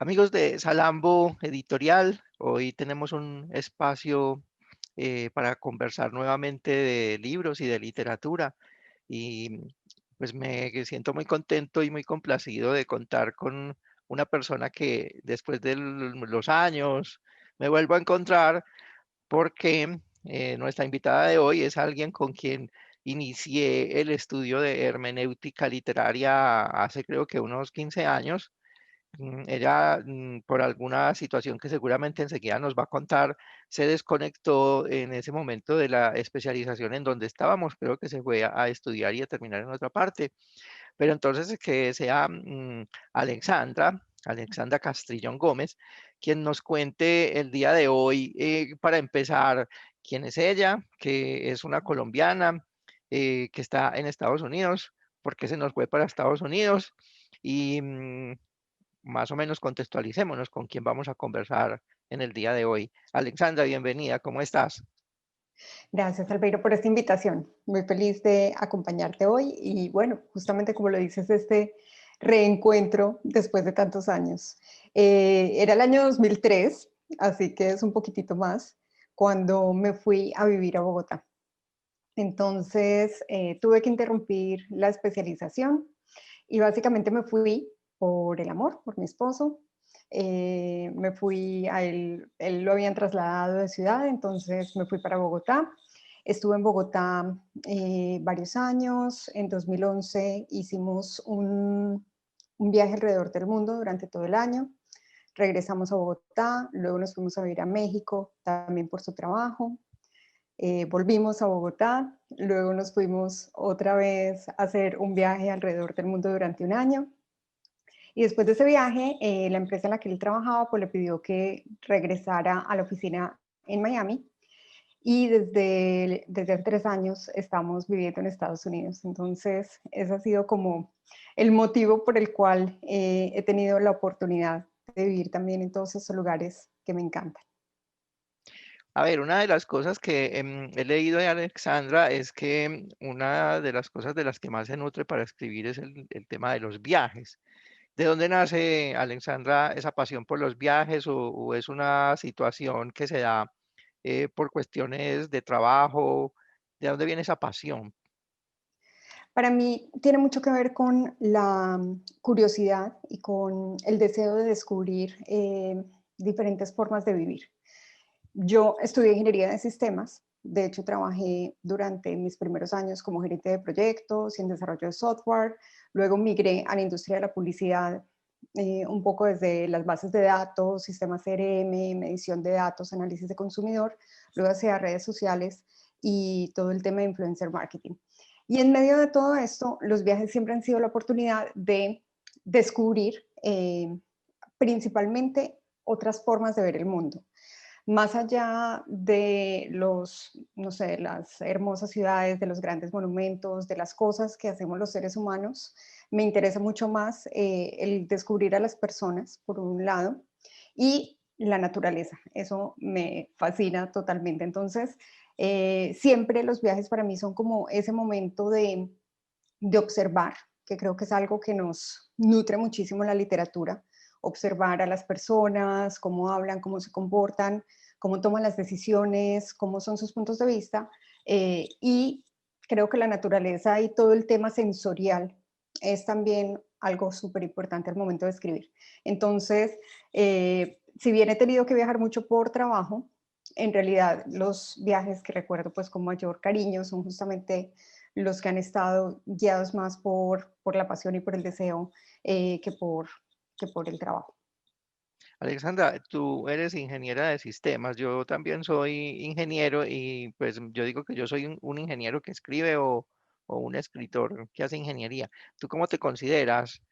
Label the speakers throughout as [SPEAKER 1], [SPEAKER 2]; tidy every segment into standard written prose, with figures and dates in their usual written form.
[SPEAKER 1] Amigos de Salambo Editorial, hoy tenemos un espacio para conversar nuevamente de libros y de literatura y pues me siento muy contento y muy complacido de contar con una persona que después de los años me vuelvo a encontrar porque nuestra invitada de hoy es alguien con quien inicié el estudio de hermenéutica literaria hace creo que unos 15 años. Ella, por alguna situación que seguramente enseguida nos va a contar, se desconectó en ese momento de la especialización en donde estábamos. Creo que se fue a estudiar y a terminar en otra parte. Pero entonces que sea Alexandra Castrillón Gómez, quien nos cuente el día de hoy, para empezar, quién es ella, que es una colombiana, que está en Estados Unidos, por qué se nos fue para Estados Unidos y más o menos contextualicémonos con quién vamos a conversar en el día de hoy. Alexandra, bienvenida, ¿cómo estás?
[SPEAKER 2] Gracias, Albeiro, por esta invitación. Muy feliz de acompañarte hoy y bueno, justamente como lo dices, este reencuentro después de tantos años. Era el año 2003, así que es un poquitito más, cuando me fui a vivir a Bogotá. Entonces, tuve que interrumpir la especialización y básicamente me fui por el amor, por mi esposo. Me fui a él lo habían trasladado de ciudad, entonces me fui para Bogotá. Estuve en Bogotá varios años. En 2011 hicimos un viaje alrededor del mundo durante todo el año. Regresamos a Bogotá, luego nos fuimos a vivir a México, también por su trabajo. Volvimos a Bogotá, luego nos fuimos otra vez a hacer un viaje alrededor del mundo durante un año. Y después de ese viaje, la empresa en la que él trabajaba pues, le pidió que regresara a la oficina en Miami. Y desde hace 3 años estamos viviendo en Estados Unidos. Entonces, ese ha sido como el motivo por el cual he tenido la oportunidad de vivir también en todos esos lugares que me encantan.
[SPEAKER 1] A ver, una de las cosas que he leído de Alexandra es que una de las cosas de las que más se nutre para escribir es el tema de los viajes. ¿De dónde nace, Alexandra, esa pasión por los viajes o es una situación que se da por cuestiones de trabajo? ¿De dónde viene esa pasión?
[SPEAKER 2] Para mí tiene mucho que ver con la curiosidad y con el deseo de descubrir diferentes formas de vivir. Yo estudié ingeniería de sistemas, de hecho trabajé durante mis primeros años como gerente de proyectos y en desarrollo de software, luego migré a la industria de la publicidad, un poco desde las bases de datos, sistemas CRM, medición de datos, análisis de consumidor, luego hacia redes sociales y todo el tema de influencer marketing. Y en medio de todo esto, los viajes siempre han sido la oportunidad de descubrir principalmente otras formas de ver el mundo. Más allá de no sé, las hermosas ciudades, de los grandes monumentos, de las cosas que hacemos los seres humanos, me interesa mucho más el descubrir a las personas, por un lado, y la naturaleza. Eso me fascina totalmente. Entonces, siempre los viajes para mí son como ese momento de observar, que creo que es algo que nos nutre muchísimo en la literatura, observar a las personas, cómo hablan, cómo se comportan, cómo toman las decisiones, cómo son sus puntos de vista. Y creo que la naturaleza y todo el tema sensorial es también algo súper importante al momento de escribir. Entonces, si bien he tenido que viajar mucho por trabajo, en realidad los viajes que recuerdo pues con mayor cariño son justamente los que han estado guiados más por la pasión y por el deseo que por el trabajo.
[SPEAKER 1] Alexandra, tú eres ingeniera de sistemas, yo también soy ingeniero y pues yo digo que yo soy un ingeniero que escribe o un escritor que hace ingeniería. ¿Tú cómo te consideras?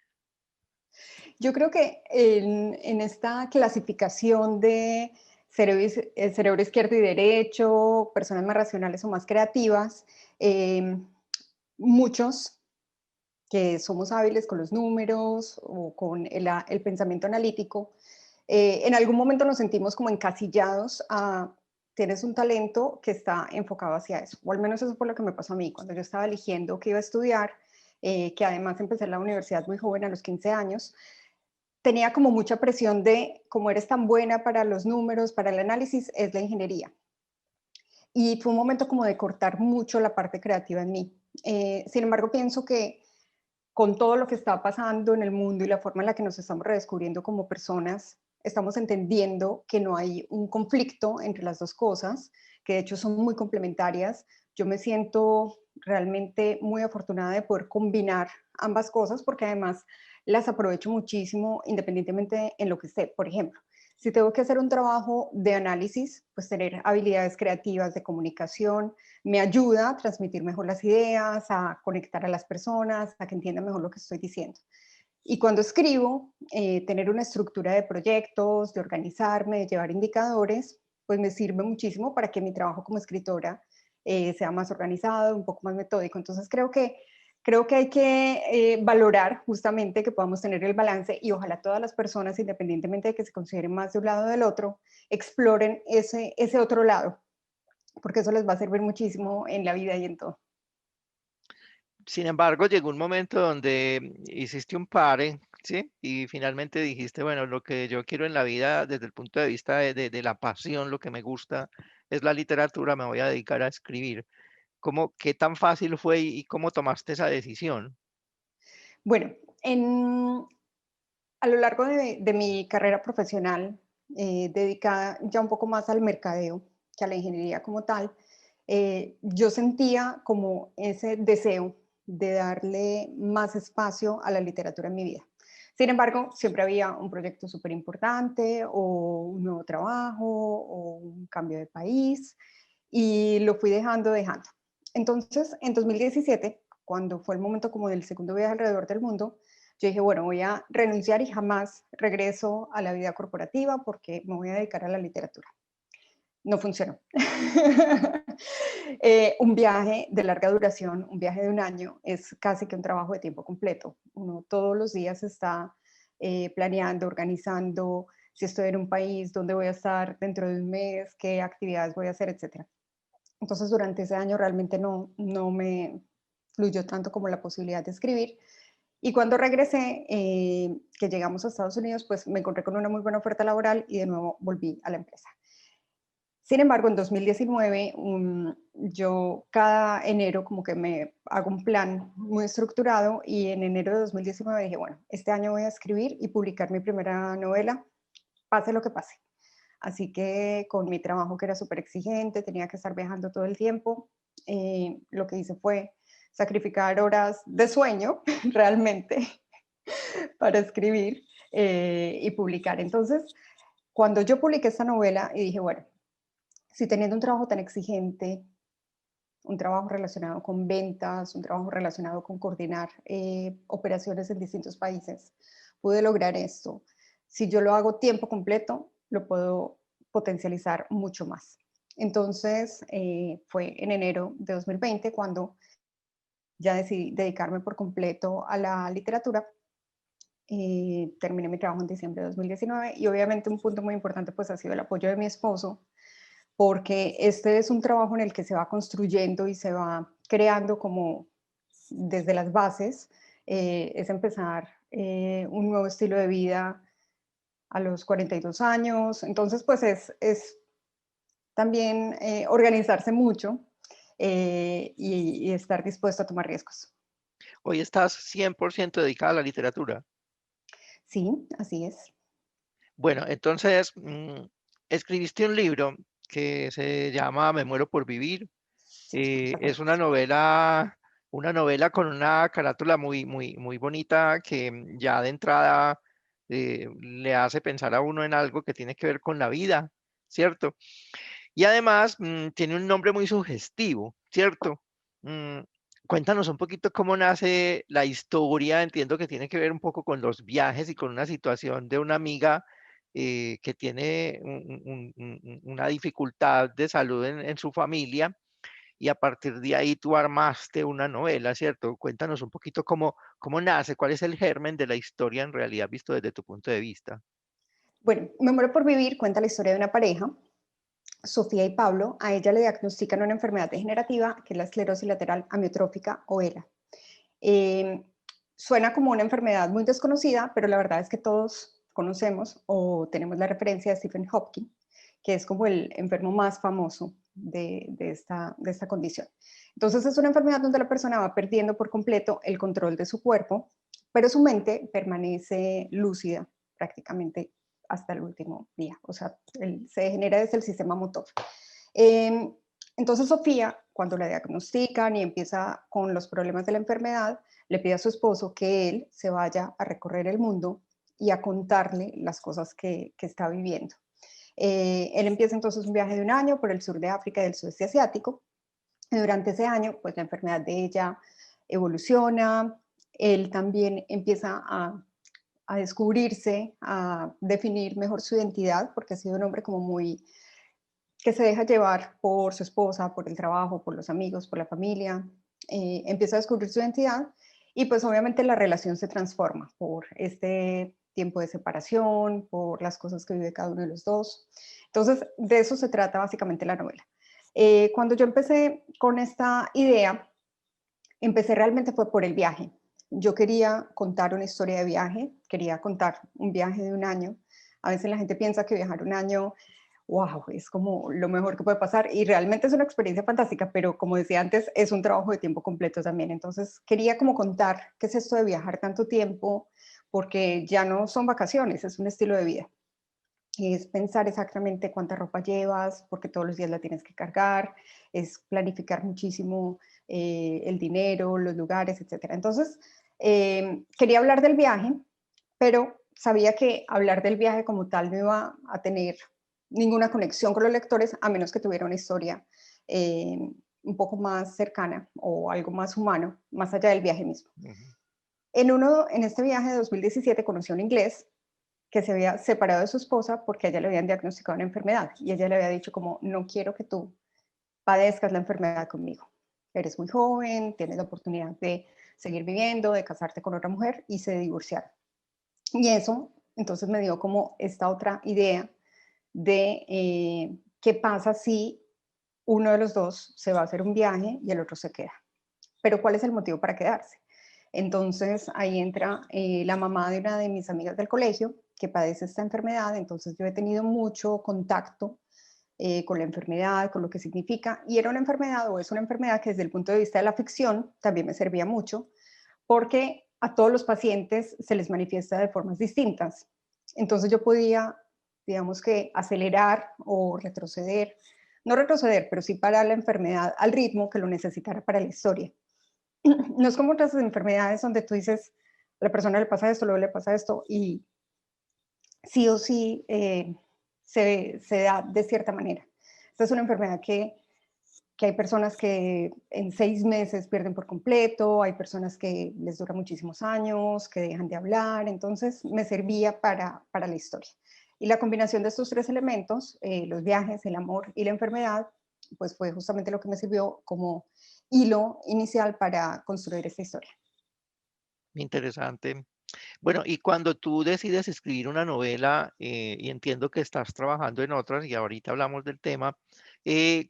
[SPEAKER 2] Yo creo que en esta clasificación de cerebro izquierdo y derecho, personas más racionales o más creativas, eh, muchos que somos hábiles con los números o con el pensamiento analítico, en algún momento nos sentimos como encasillados a tienes un talento que está enfocado hacia eso, o al menos eso fue lo que me pasó a mí cuando yo estaba eligiendo qué iba a estudiar, que además empecé la universidad muy joven, a los 15 años. tenía como mucha presión de, como eres tan buena para los números, para el análisis, es la ingeniería. Y fue un momento como de cortar mucho la parte creativa en mí. Sin embargo, pienso que con todo lo que está pasando en el mundo y la forma en la que nos estamos redescubriendo como personas, estamos entendiendo que no hay un conflicto entre las dos cosas, que de hecho son muy complementarias. Yo me siento realmente muy afortunada de poder combinar ambas cosas porque además las aprovecho muchísimo independientemente en lo que esté. Por ejemplo, si tengo que hacer un trabajo de análisis, pues tener habilidades creativas de comunicación me ayuda a transmitir mejor las ideas, a conectar a las personas, a que entiendan mejor lo que estoy diciendo. Y cuando escribo, tener una estructura de proyectos, de organizarme, de llevar indicadores, pues me sirve muchísimo para que mi trabajo como escritora sea más organizado, un poco más metódico. Entonces creo que hay que valorar justamente que podamos tener el balance y ojalá todas las personas, independientemente de que se consideren más de un lado o del otro, exploren ese otro lado, porque eso les va a servir muchísimo en la vida y en todo.
[SPEAKER 1] Sin embargo, llegó un momento donde hiciste un pare, ¿sí? Y finalmente dijiste, bueno, lo que yo quiero en la vida desde el punto de vista de la pasión, lo que me gusta es la literatura, me voy a dedicar a escribir. ¿Cómo, qué tan fácil fue y cómo tomaste esa decisión?
[SPEAKER 2] Bueno, en, a lo largo de mi carrera profesional, dedicada ya un poco más al mercadeo que a la ingeniería como tal, yo sentía como ese deseo de darle más espacio a la literatura en mi vida. Sin embargo, siempre había un proyecto súper importante o un nuevo trabajo o un cambio de país y lo fui dejando. Entonces, en 2017, cuando fue el momento como del segundo viaje alrededor del mundo, yo dije, bueno, voy a renunciar y jamás regreso a la vida corporativa porque me voy a dedicar a la literatura. No funcionó. Un viaje de larga duración, un viaje de un año, es casi que un trabajo de tiempo completo. Uno todos los días está planeando, organizando, si estoy en un país, dónde voy a estar dentro de un mes, qué actividades voy a hacer, etcétera. Entonces, durante ese año realmente no me fluyó tanto como la posibilidad de escribir. Y cuando regresé, que llegamos a Estados Unidos, pues me encontré con una muy buena oferta laboral y de nuevo volví a la empresa. Sin embargo, en 2019, yo cada enero como que me hago un plan muy estructurado y en enero de 2019 dije, bueno, este año voy a escribir y publicar mi primera novela, pase lo que pase. Así que con mi trabajo que era súper exigente, tenía que estar viajando todo el tiempo, lo que hice fue sacrificar horas de sueño realmente para escribir y publicar. Entonces, cuando yo publiqué esta novela y dije, bueno, si teniendo un trabajo tan exigente, un trabajo relacionado con ventas, un trabajo relacionado con coordinar operaciones en distintos países, pude lograr esto. Si yo lo hago tiempo completo, lo puedo potencializar mucho más. Entonces, fue en enero de 2020 cuando ya decidí dedicarme por completo a la literatura. Terminé mi trabajo en diciembre de 2019 y obviamente un punto muy importante pues ha sido el apoyo de mi esposo, porque este es un trabajo en el que se va construyendo y se va creando como desde las bases, es empezar un nuevo estilo de vida a los 42 años, entonces pues es también organizarse mucho y estar dispuesto a tomar riesgos.
[SPEAKER 1] Hoy estás 100% dedicada a la literatura.
[SPEAKER 2] Sí, así es.
[SPEAKER 1] Bueno, entonces, escribiste un libro que se llama Me muero por vivir. Es
[SPEAKER 2] Correcto.
[SPEAKER 1] una novela con una carátula muy bonita que ya de entrada le hace pensar a uno en algo que tiene que ver con la vida, ¿cierto? Y además tiene un nombre muy sugestivo, ¿cierto? Mm, Cuéntanos un poquito cómo nace la historia. Entiendo que tiene que ver un poco con los viajes y con una situación de una amiga que tiene una dificultad de salud en su familia y a partir de ahí tú armaste una novela, ¿cierto? Cuéntanos un poquito cómo nace, cuál es el germen de la historia en realidad visto desde tu punto de vista.
[SPEAKER 2] Bueno, Me muero por vivir cuenta la historia de una pareja, Sofía y Pablo. A ella le diagnostican una enfermedad degenerativa que es la esclerosis lateral amiotrófica o ELA. Eh, suena como una enfermedad muy desconocida, pero la verdad es que todos conocemos o tenemos la referencia de Stephen Hawking, que es como el enfermo más famoso de esta condición. Entonces es una enfermedad donde la persona va perdiendo por completo el control de su cuerpo, pero su mente permanece lúcida prácticamente hasta el último día. O sea, se degenera desde el sistema motor. Eh, entonces Sofía, cuando la diagnostican y empieza con los problemas de la enfermedad, le pide a su esposo que él se vaya a recorrer el mundo y a contarle las cosas que está viviendo. Él empieza entonces un viaje de un año por el sur de África y del sudeste asiático. Y durante ese año, pues la enfermedad de ella evoluciona, él también empieza a descubrirse, a definir mejor su identidad, porque ha sido un hombre como muy que se deja llevar por su esposa, por el trabajo, por los amigos, por la familia, empieza a descubrir su identidad y pues obviamente la relación se transforma por este tiempo de separación, por las cosas que vive cada uno de los dos. Entonces, de eso se trata básicamente la novela. Cuando yo empecé con esta idea, empecé realmente fue por el viaje. Yo quería contar una historia de viaje, quería contar un viaje de un año. A veces la gente piensa que viajar un año, wow, es como lo mejor que puede pasar y realmente es una experiencia fantástica, pero como decía antes, es un trabajo de tiempo completo también. Entonces quería como contar qué es esto de viajar tanto tiempo, porque ya no son vacaciones, es un estilo de vida. Es pensar exactamente cuánta ropa llevas, porque todos los días la tienes que cargar, es planificar muchísimo el dinero, los lugares, etcétera. Entonces, quería hablar del viaje, pero sabía que hablar del viaje como tal no iba a tener ninguna conexión con los lectores, a menos que tuviera una historia un poco más cercana o algo más humano, más allá del viaje mismo.
[SPEAKER 1] Ujú.
[SPEAKER 2] En este viaje de 2017 conocí a un inglés que se había separado de su esposa porque a ella le habían diagnosticado una enfermedad y ella le había dicho como, no quiero que tú padezcas la enfermedad conmigo. Eres muy joven, tienes la oportunidad de seguir viviendo, de casarte con otra mujer y se divorciaron. Y eso entonces me dio como esta otra idea de qué pasa si uno de los dos se va a hacer un viaje y el otro se queda. Pero ¿cuál es el motivo para quedarse? Entonces ahí entra la mamá de una de mis amigas del colegio que padece esta enfermedad, entonces yo he tenido mucho contacto con la enfermedad, con lo que significa, y era una enfermedad o es una enfermedad que desde el punto de vista de la ficción también me servía mucho, porque a todos los pacientes se les manifiesta de formas distintas. Entonces yo podía, digamos que, acelerar o retroceder, no retroceder, pero sí parar la enfermedad al ritmo que lo necesitara para la historia. No es como otras enfermedades donde tú dices, a la persona le pasa esto, luego le pasa esto, y sí o sí se da de cierta manera. Esta es una enfermedad que hay personas que en 6 meses pierden por completo, hay personas que les dura muchísimos años, que dejan de hablar, entonces me servía para la historia. Y la combinación de estos tres elementos, los viajes, el amor y la enfermedad, pues fue justamente lo que me sirvió como hilo inicial para construir esta historia.
[SPEAKER 1] Interesante. Bueno, y cuando tú decides escribir una novela, y entiendo que estás trabajando en otras, y ahorita hablamos del tema,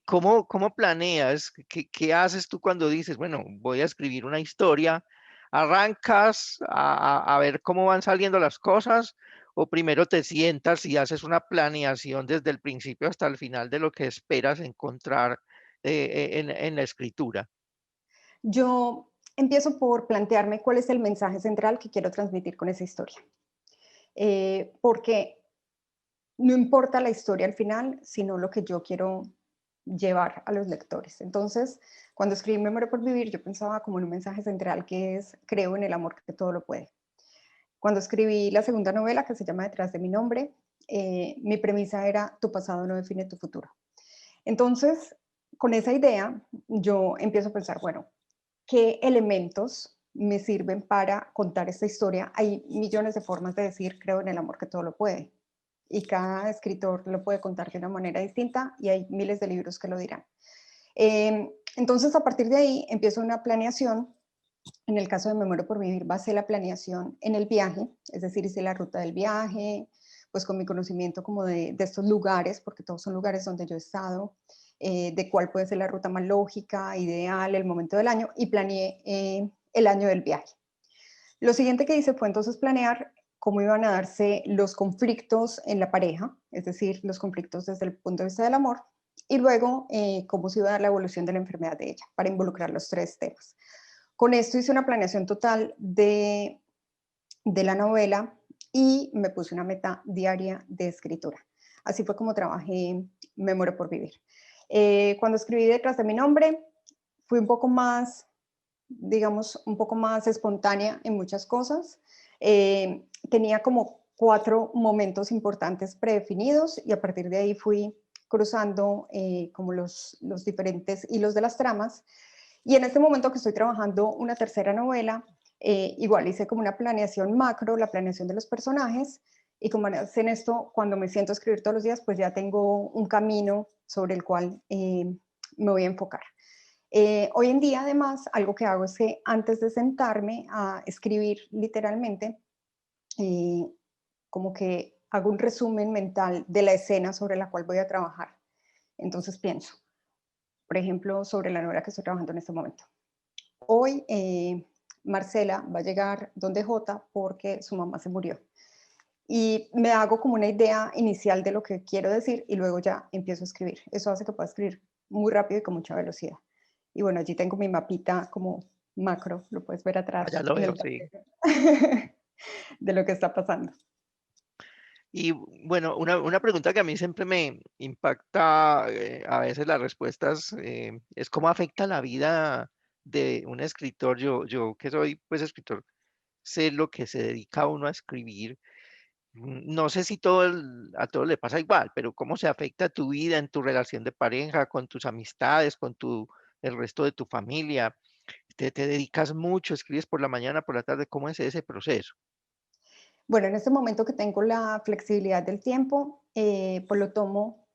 [SPEAKER 1] ¿cómo planeas? ¿Qué haces tú cuando dices, bueno, voy a escribir una historia? ¿Arrancas a ver cómo van saliendo las cosas? ¿O primero te sientas y haces una planeación desde el principio hasta el final de lo que esperas encontrar en la escritura?
[SPEAKER 2] Yo empiezo por plantearme cuál es el mensaje central que quiero transmitir con esa historia. Porque no importa la historia al final, sino lo que yo quiero llevar a los lectores. Entonces, cuando escribí Memoria por Vivir, yo pensaba como en un mensaje central que es, creo en el amor que todo lo puede. Cuando escribí la segunda novela, que se llama Detrás de mi nombre, mi premisa era, tu pasado no define tu futuro. Entonces, con esa idea, yo empiezo a pensar, bueno, ¿qué elementos me sirven para contar esta historia? Hay millones de formas de decir, creo en el amor que todo lo puede. Y cada escritor lo puede contar de una manera distinta y hay miles de libros que lo dirán. Entonces, a partir de ahí, empiezo una planeación. En el caso de Me Muero por Vivir, basé la planeación en el viaje, es decir, hice la ruta del viaje, pues con mi conocimiento como de estos lugares, porque todos son lugares donde yo he estado, de cuál puede ser la ruta más lógica, ideal, el momento del año, y planeé el año del viaje. Lo siguiente que hice fue entonces planear cómo iban a darse los conflictos en la pareja, es decir, los conflictos desde el punto de vista del amor, y luego cómo se iba a dar la evolución de la enfermedad de ella, para involucrar los tres temas. Con esto hice una planeación total de la novela y me puse una meta diaria de escritura. Así fue como trabajé Me muero por vivir. Cuando escribí Detrás de mi nombre, fui un poco más, digamos, un poco más espontánea en muchas cosas. Tenía como 4 momentos importantes predefinidos y a partir de ahí fui cruzando como los diferentes hilos de las tramas. Y en este momento que estoy trabajando una tercera novela, igual hice como una planeación macro, la planeación de los personajes, y como hacen esto, cuando me siento a escribir todos los días, pues ya tengo un camino sobre el cual me voy a enfocar. Hoy en día, además, algo que hago es que antes de sentarme a escribir literalmente, eh, como que hago un resumen mental de la escena sobre la cual voy a trabajar. Entonces pienso, por ejemplo, sobre la novela que estoy trabajando en este momento. Hoy Marcela va a llegar donde Jota porque su mamá se murió. Y me hago como una idea inicial de lo que quiero decir y luego ya empiezo a escribir. Eso hace que pueda escribir muy rápido y con mucha velocidad. Y bueno, allí tengo mi mapita como macro, lo puedes ver
[SPEAKER 1] Allá
[SPEAKER 2] atrás
[SPEAKER 1] lo
[SPEAKER 2] en
[SPEAKER 1] veo,
[SPEAKER 2] el
[SPEAKER 1] sí.
[SPEAKER 2] tablero de lo que está pasando.
[SPEAKER 1] Y bueno, una pregunta que a mí siempre me impacta, a veces las respuestas, es cómo afecta la vida de un escritor. Yo que soy pues escritor, sé lo que se dedica uno a escribir. No sé si a todos le pasa igual, pero cómo se afecta tu vida en tu relación de pareja, con tus amistades, el resto de tu familia. Te dedicas mucho, escribes por la mañana, por la tarde, ¿cómo es ese proceso?
[SPEAKER 2] Bueno, en este momento que tengo la flexibilidad del tiempo, pues lo tomo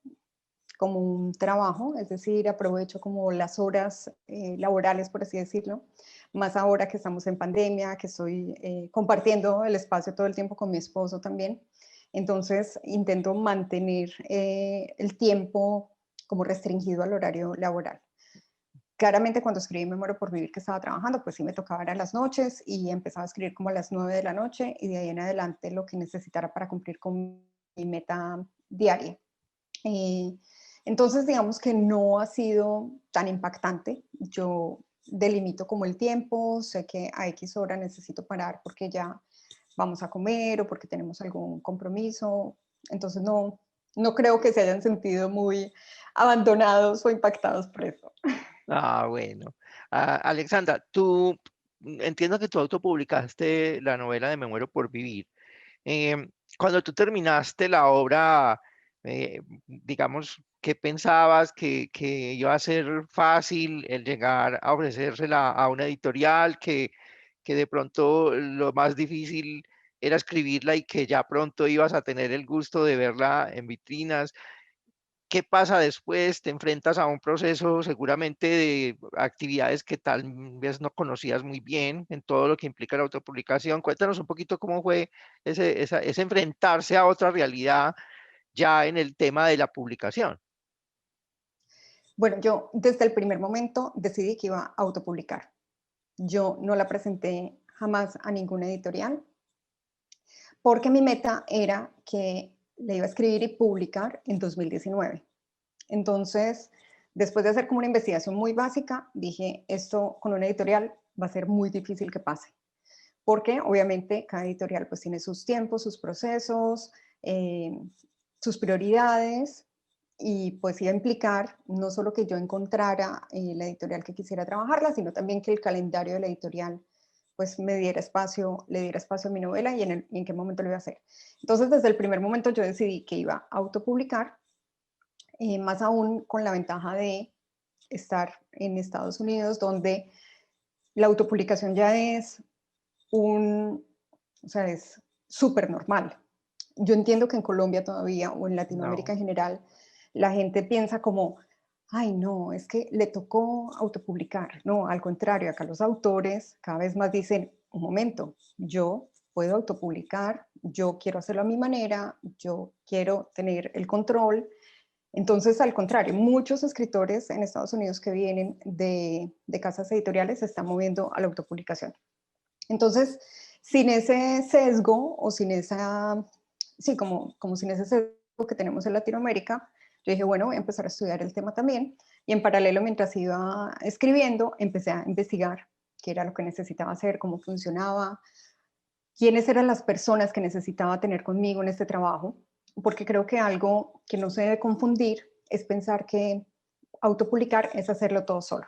[SPEAKER 2] como un trabajo, es decir, aprovecho como las horas laborales, por así decirlo, más ahora que estamos en pandemia, que estoy compartiendo el espacio todo el tiempo con mi esposo también. Entonces, intento mantener el tiempo como restringido al horario laboral. Claramente cuando escribí Me muero por vivir que estaba trabajando, pues sí me tocaba a las noches y empezaba a escribir como a las 9 de la noche y de ahí en adelante lo que necesitara para cumplir con mi meta diaria. Eh, entonces, digamos que no ha sido tan impactante. Yo delimito como el tiempo, sé que a X hora necesito parar porque ya vamos a comer o porque tenemos algún compromiso. Entonces, no creo que se hayan sentido muy abandonados o impactados por eso.
[SPEAKER 1] Ah, bueno. Ah, Alexandra, entiendo que tú autopublicaste la novela de Me muero por vivir. Cuando tú terminaste la obra, digamos, ¿qué pensabas que iba a ser fácil el llegar a ofrecérsela a una editorial, que de pronto lo más difícil era escribirla y que ya pronto ibas a tener el gusto de verla en vitrinas? ¿Qué pasa después? Te enfrentas a un proceso seguramente de actividades que tal vez no conocías muy bien en todo lo que implica la autopublicación. Cuéntanos un poquito cómo fue ese enfrentarse a otra realidad ya en el tema de la publicación.
[SPEAKER 2] Bueno, yo desde el primer momento decidí que iba a autopublicar. Yo no la presenté jamás a ninguna editorial porque mi meta era que la iba a escribir y publicar en 2019. Entonces, después de hacer como una investigación muy básica, dije, esto con una editorial va a ser muy difícil que pase, porque obviamente cada editorial pues tiene sus tiempos, sus procesos, sus prioridades, y pues iba a implicar no solo que yo encontrara la editorial que quisiera trabajarla, sino también que el calendario de la editorial pues me diera espacio, le diera espacio a mi novela y en qué momento lo iba a hacer. Entonces, desde el primer momento yo decidí que iba a autopublicar, más aún con la ventaja de estar en Estados Unidos, donde la autopublicación ya es o sea, es súper normal. Yo entiendo que en Colombia todavía o en Latinoamérica
[SPEAKER 1] No,
[SPEAKER 2] en general, la gente piensa como, ay, no, es que le tocó autopublicar. No, al contrario, acá los autores cada vez más dicen, un momento, yo puedo autopublicar, yo quiero hacerlo a mi manera, yo quiero tener el control. Entonces, al contrario, muchos escritores en Estados Unidos que vienen de casas editoriales se están moviendo a la autopublicación. Entonces, sin ese sesgo o sin esa, sí, como sin ese sesgo que tenemos en Latinoamérica, yo dije, bueno, voy a empezar a estudiar el tema también. Y en paralelo, mientras iba escribiendo, empecé a investigar qué era lo que necesitaba hacer, cómo funcionaba, quiénes eran las personas que necesitaba tener conmigo en este trabajo, porque creo que algo que no se debe confundir es pensar que autopublicar es hacerlo todo solo.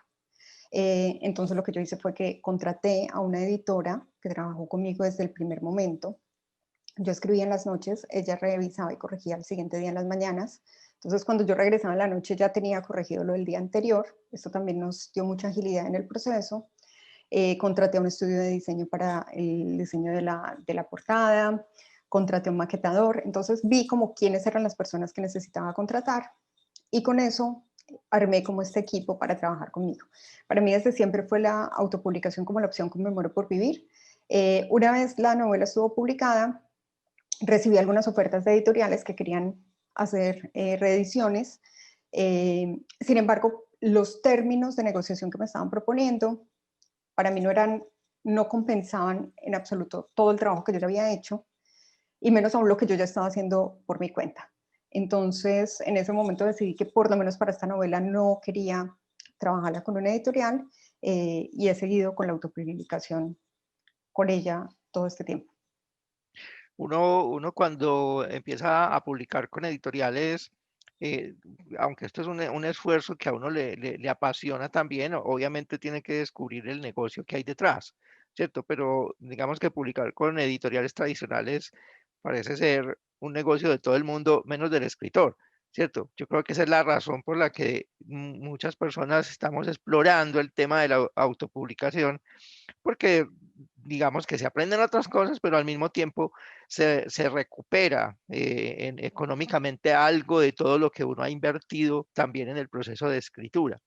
[SPEAKER 2] Entonces lo que yo hice fue que contraté a una editora que trabajó conmigo desde el primer momento. Yo escribía en las noches, ella revisaba y corregía el siguiente día en las mañanas. Entonces cuando yo regresaba en la noche ya tenía corregido lo del día anterior. Esto también nos dio mucha agilidad en el proceso. Contraté a un estudio de diseño para el diseño de la portada, contraté a un maquetador. Entonces vi como quiénes eran las personas que necesitaba contratar y con eso armé como este equipo para trabajar conmigo. Para mí desde siempre fue la autopublicación como la opción que me muero por vivir. Una vez la novela estuvo publicada, recibí algunas ofertas de editoriales que querían hacer reediciones. Sin embargo, los términos de negociación que me estaban proponiendo para mí no compensaban en absoluto todo el trabajo que yo ya había hecho y menos aún lo que yo ya estaba haciendo por mi cuenta. Entonces, en ese momento decidí que por lo menos para esta novela no quería trabajarla con una editorial y he seguido con la autopublicación con ella todo este tiempo.
[SPEAKER 1] Uno cuando empieza a publicar con editoriales, eh, aunque esto es un esfuerzo que a uno le apasiona también, obviamente tiene que descubrir el negocio que hay detrás, ¿cierto? Pero digamos que publicar con editoriales tradicionales parece ser un negocio de todo el mundo, menos del escritor, ¿cierto? Yo creo que esa es la razón por la que muchas personas estamos explorando el tema de la autopublicación porque digamos que se aprenden otras cosas, pero al mismo tiempo se recupera económicamente algo de todo lo que uno ha invertido también en el proceso de escritura.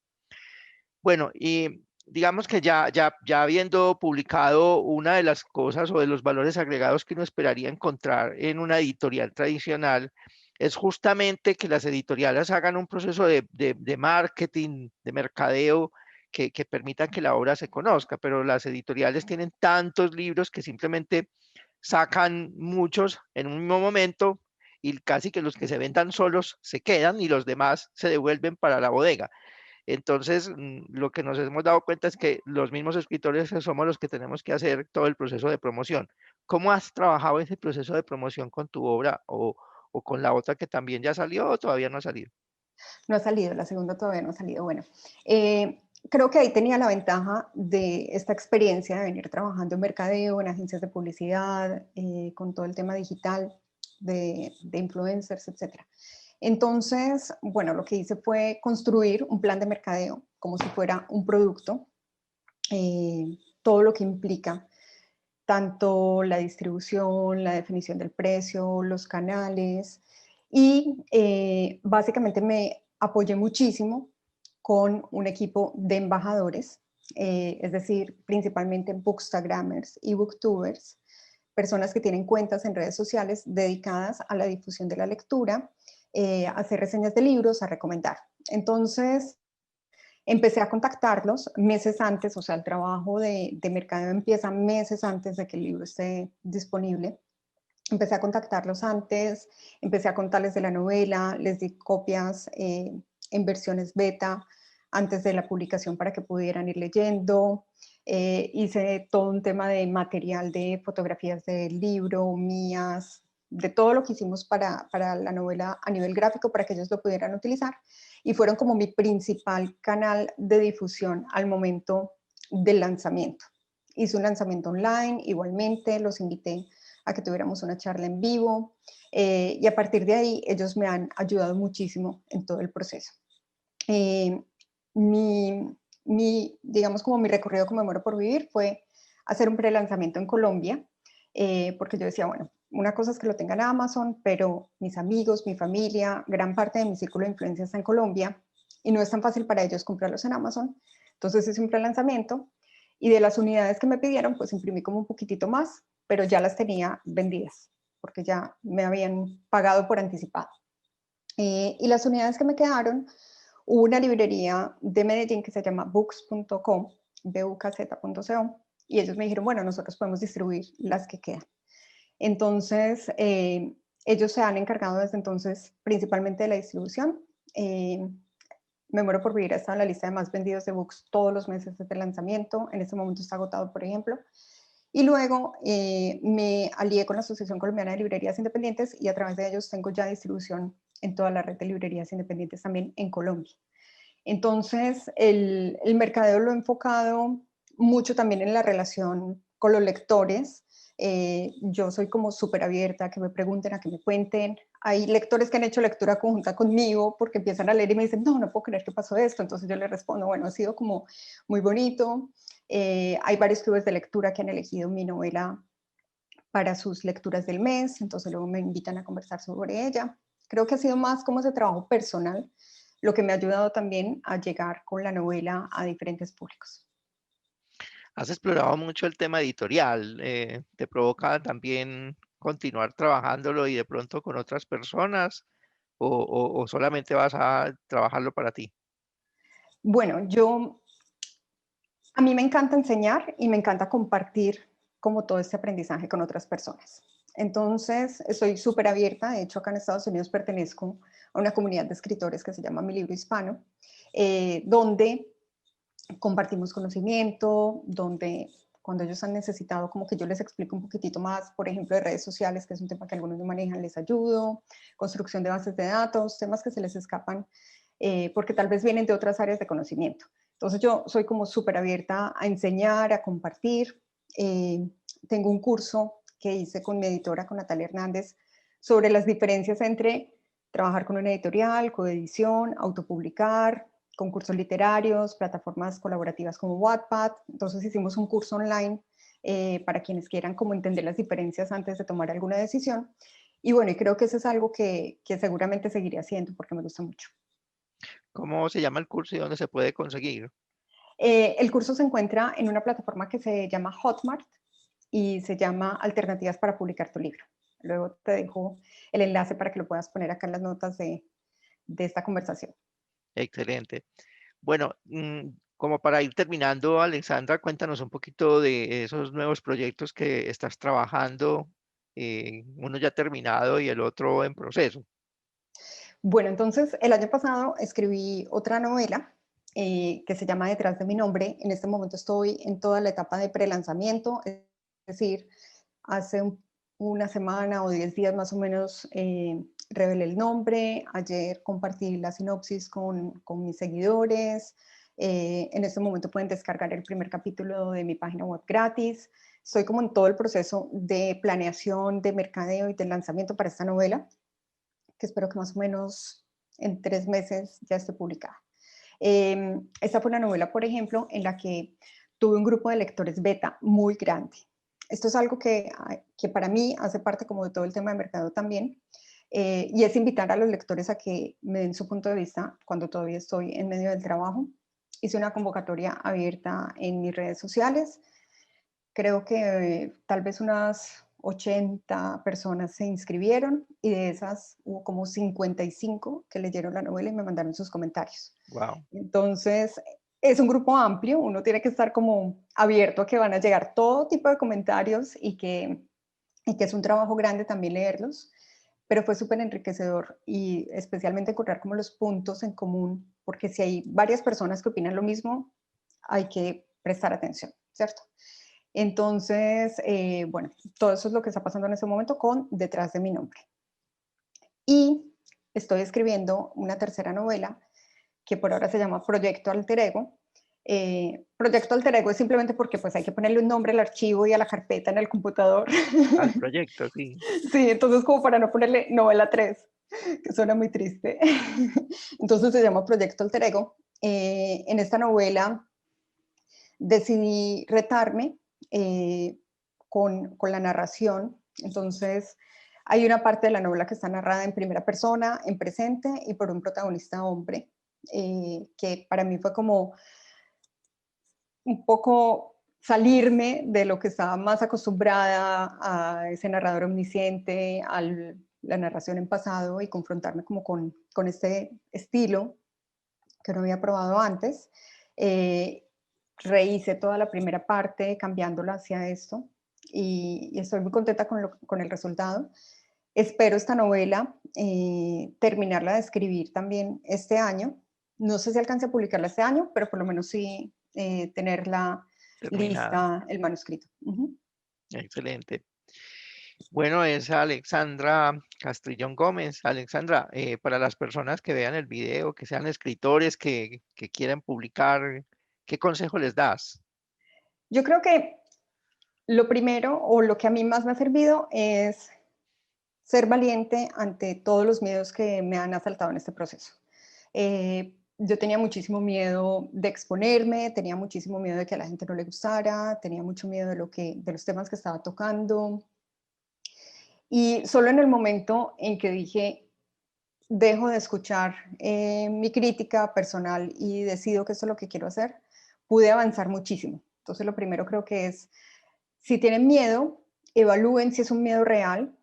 [SPEAKER 1] Bueno, y digamos que ya habiendo publicado una de las cosas o de los valores agregados que uno esperaría encontrar en una editorial tradicional, es justamente que las editoriales hagan un proceso de marketing, de mercadeo, que permitan que la obra se conozca, pero las editoriales tienen tantos libros que simplemente sacan muchos en un mismo momento y casi que los que se vendan solos se quedan y los demás se devuelven para la bodega. Entonces, lo que nos hemos dado cuenta es que los mismos escritores somos los que tenemos que hacer todo el proceso de promoción. ¿Cómo has trabajado ese proceso de promoción con tu obra o con la otra que también ya salió o todavía no ha salido?
[SPEAKER 2] No ha salido, la segunda todavía no ha salido. Bueno, creo que ahí tenía la ventaja de esta experiencia de venir trabajando en mercadeo, en agencias de publicidad, con todo el tema digital de influencers, etcétera. Entonces, bueno, lo que hice fue construir un plan de mercadeo como si fuera un producto, todo lo que implica, tanto la distribución, la definición del precio, los canales, y básicamente me apoyé muchísimo con un equipo de embajadores, es decir, principalmente bookstagrammers y booktubers, personas que tienen cuentas en redes sociales dedicadas a la difusión de la lectura, a hacer reseñas de libros, a recomendar. Entonces, empecé a contactarlos meses antes, o sea, el trabajo de mercadeo empieza meses antes de que el libro esté disponible. Empecé a contactarlos antes, empecé a contarles de la novela, les di copias en versiones beta antes de la publicación para que pudieran ir leyendo. Hice todo un tema de material de fotografías del libro, mías, de todo lo que hicimos para la novela a nivel gráfico para que ellos lo pudieran utilizar. Y fueron como mi principal canal de difusión al momento del lanzamiento. Hice un lanzamiento online, igualmente los invité a que tuviéramos una charla en vivo y a partir de ahí ellos me han ayudado muchísimo en todo el proceso. Eh, digamos como mi recorrido como me muero por vivir fue hacer un pre-lanzamiento en Colombia, porque yo decía, bueno, una cosa es que lo tengan a Amazon, pero mis amigos, mi familia, gran parte de mi círculo de influencia está en Colombia y no es tan fácil para ellos comprarlos en Amazon. Entonces hice un pre-lanzamiento y de las unidades que me pidieron, pues imprimí como un poquitito más, pero ya las tenía vendidas, porque ya me habían pagado por anticipado. Y las unidades que me quedaron, hubo una librería de Medellín que se llama books.com, bukz.co, y ellos me dijeron, bueno, nosotros podemos distribuir las que quedan. Entonces, ellos se han encargado desde entonces principalmente de la distribución. Me muero por vivir ha estado en la lista de más vendidos de books todos los meses desde el lanzamiento. En este momento está agotado, por ejemplo. Y luego me alié con la Asociación Colombiana de Librerías Independientes y a través de ellos tengo ya distribución en toda la red de librerías independientes también en Colombia. Entonces, el mercadeo lo he enfocado mucho también en la relación con los lectores. Yo soy como súper abierta a que me pregunten, a que me cuenten. Hay lectores que han hecho lectura conjunta conmigo porque empiezan a leer y me dicen, no, no puedo creer que pasó esto. Entonces yo les respondo, bueno, ha sido como muy bonito. Hay varios clubes de lectura que han elegido mi novela para sus lecturas del mes, entonces luego me invitan a conversar sobre ella. Creo que ha sido más como ese trabajo personal lo que me ha ayudado también a llegar con la novela a diferentes públicos.
[SPEAKER 1] Has explorado mucho el tema editorial. ¿Te provoca también continuar trabajándolo y de pronto con otras personas? ¿O solamente vas a trabajarlo para ti?
[SPEAKER 2] Bueno, a mí me encanta enseñar y me encanta compartir como todo este aprendizaje con otras personas. Entonces, estoy súper abierta. De hecho, acá en Estados Unidos pertenezco a una comunidad de escritores que se llama Mi Libro Hispano, donde compartimos conocimiento, donde cuando ellos han necesitado como que yo les explico un poquitito más, por ejemplo, de redes sociales, que es un tema que algunos no manejan, les ayudo, construcción de bases de datos, temas que se les escapan porque tal vez vienen de otras áreas de conocimiento. Entonces yo soy como súper abierta a enseñar, a compartir. Eh, Tengo un curso que hice con mi editora, con Natalia Hernández, sobre las diferencias entre trabajar con una editorial, coedición, autopublicar, concursos literarios, plataformas colaborativas como Wattpad. Entonces hicimos un curso online para quienes quieran como entender las diferencias antes de tomar alguna decisión. Y bueno, y creo que eso es algo que seguramente seguiré haciendo porque me gusta mucho.
[SPEAKER 1] ¿Cómo se llama el curso y dónde se puede conseguir?
[SPEAKER 2] El curso se encuentra en una plataforma que se llama Hotmart y se llama Alternativas para publicar tu libro. Luego te dejo el enlace para que lo puedas poner acá en las notas de esta conversación.
[SPEAKER 1] Excelente. Bueno, como para ir terminando, Alexandra, cuéntanos un poquito de esos nuevos proyectos que estás trabajando, uno ya terminado y el otro en proceso.
[SPEAKER 2] Bueno, entonces el año pasado escribí otra novela que se llama Detrás de mi nombre. En este momento estoy en toda la etapa de prelanzamiento, es decir, hace una semana o 10 días más o menos revelé el nombre. Ayer compartí la sinopsis con mis seguidores. En este momento pueden descargar el primer capítulo de mi página web gratis. Estoy como en todo el proceso de planeación, de mercadeo y de lanzamiento para esta novela, que espero que más o menos en 3 meses ya esté publicada. Esta fue una novela, por ejemplo, en la que tuve un grupo de lectores beta muy grande. Esto es algo que para mí hace parte como de todo el tema de mercado también, y es invitar a los lectores a que me den su punto de vista cuando todavía estoy en medio del trabajo. Hice una convocatoria abierta en mis redes sociales. Creo que tal vez unas 80 personas se inscribieron y de esas hubo como 55 que leyeron la novela y me mandaron sus comentarios.
[SPEAKER 1] Wow.
[SPEAKER 2] Entonces, es un grupo amplio, uno tiene que estar como abierto a que van a llegar todo tipo de comentarios y que es un trabajo grande también leerlos, pero fue súper enriquecedor y especialmente encontrar como los puntos en común, porque si hay varias personas que opinan lo mismo, hay que prestar atención, ¿cierto? Entonces, bueno, todo eso es lo que está pasando en este momento con Detrás de mi nombre. Y estoy escribiendo una tercera novela que por ahora se llama Proyecto Alter Ego. Proyecto Alter Ego es simplemente porque pues hay que ponerle un nombre al archivo y a la carpeta en el computador.
[SPEAKER 1] Al proyecto, sí.
[SPEAKER 2] Sí, entonces como para no ponerle novela 3, que suena muy triste. Entonces se llama Proyecto Alter Ego. En esta novela decidí retarme con la narración. Entonces, hay una parte de la novela que está narrada en primera persona, en presente y por un protagonista hombre, que para mí fue como un poco salirme de lo que estaba más acostumbrada a ese narrador omnisciente, a la narración en pasado y confrontarme como con este estilo que no había probado antes. rehice toda la primera parte cambiándola hacia esto y estoy muy contenta con el resultado. Espero esta novela terminarla de escribir también este año. No sé si alcance a publicarla este año, pero por lo menos sí tenerla
[SPEAKER 1] Terminada.
[SPEAKER 2] lista, el manuscrito. Ujú.
[SPEAKER 1] Excelente. Bueno, es Alexandra Castrillón Gómez. Alexandra, para las personas que vean el video, que sean escritores que quieren publicar, ¿qué consejo les das?
[SPEAKER 2] Yo creo que lo primero o lo que a mí más me ha servido es ser valiente ante todos los miedos que me han asaltado en este proceso. Yo tenía muchísimo miedo de exponerme, tenía muchísimo miedo de que a la gente no le gustara, tenía mucho miedo de los temas que estaba tocando. Y solo en el momento en que dije, dejo de escuchar mi crítica personal y decido que esto es lo que quiero hacer, pude avanzar muchísimo. Entonces, lo primero creo que es, si tienen miedo, evalúen si es un miedo real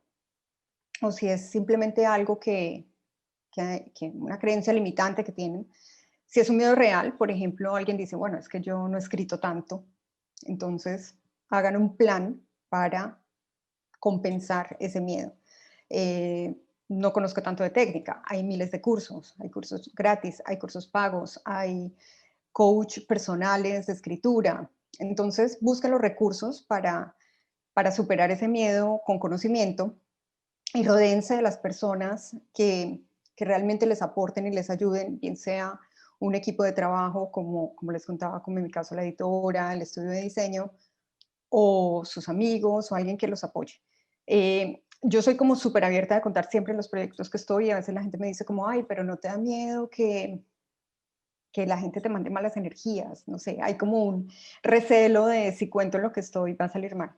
[SPEAKER 2] o si es simplemente algo que una creencia limitante que tienen. Si es un miedo real, por ejemplo, alguien dice, bueno, es que yo no he escrito tanto, entonces hagan un plan para compensar ese miedo. Eh, no conozco tanto de técnica, hay miles de cursos, hay cursos gratis, hay cursos pagos, hay coach personales de escritura. Entonces, busquen los recursos para superar ese miedo con conocimiento y rodéense de las personas que realmente les aporten y les ayuden, bien sea un equipo de trabajo, como les contaba, como en mi caso la editora, el estudio de diseño, o sus amigos, o alguien que los apoye. Yo soy como súper abierta de contar siempre los proyectos que estoy y a veces la gente me dice como, ay, pero no te da miedo que la gente te mande malas energías, no sé, hay como un recelo de si cuento lo que estoy va a salir mal.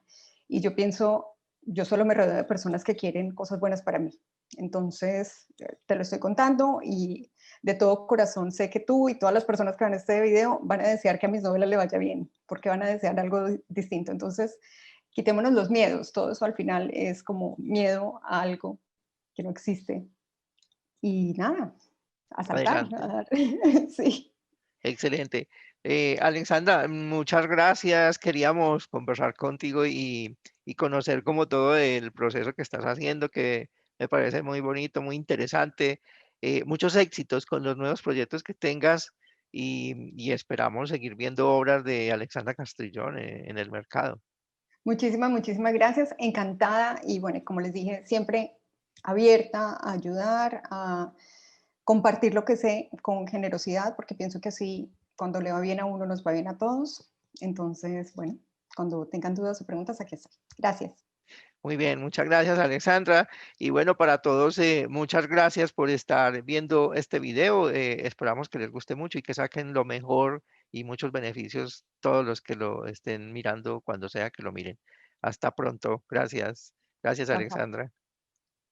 [SPEAKER 2] Y yo pienso, yo solo me rodeo de personas que quieren cosas buenas para mí. Entonces, te lo estoy contando y de todo corazón sé que tú y todas las personas que ven este video van a desear que a mis novelas le vaya bien, porque van a desear algo distinto. Entonces, quitémonos los miedos. Todo eso al final es como miedo a algo que no existe. Y nada, a saltar.
[SPEAKER 1] Adelante.
[SPEAKER 2] Sí.
[SPEAKER 1] Excelente. Alexandra, muchas gracias. Queríamos conversar contigo y conocer como todo el proceso que estás haciendo, que me parece muy bonito, muy interesante. Muchos éxitos con los nuevos proyectos que tengas y esperamos seguir viendo obras de Alexandra Castrillón en el mercado.
[SPEAKER 2] Muchísimas, muchísimas gracias. Encantada y bueno, como les dije, siempre abierta a ayudar, a compartir lo que sé con generosidad, porque pienso que así cuando le va bien a uno, nos va bien a todos. Entonces, bueno, cuando tengan dudas o preguntas, aquí estoy. Gracias.
[SPEAKER 1] Muy bien, muchas gracias, Alexandra. Y bueno, para todos, muchas gracias por estar viendo este video. Esperamos que les guste mucho y que saquen lo mejor y muchos beneficios todos los que lo estén mirando cuando sea que lo miren. Hasta pronto. Gracias. Gracias,
[SPEAKER 2] Chao, chao.
[SPEAKER 1] Alexandra.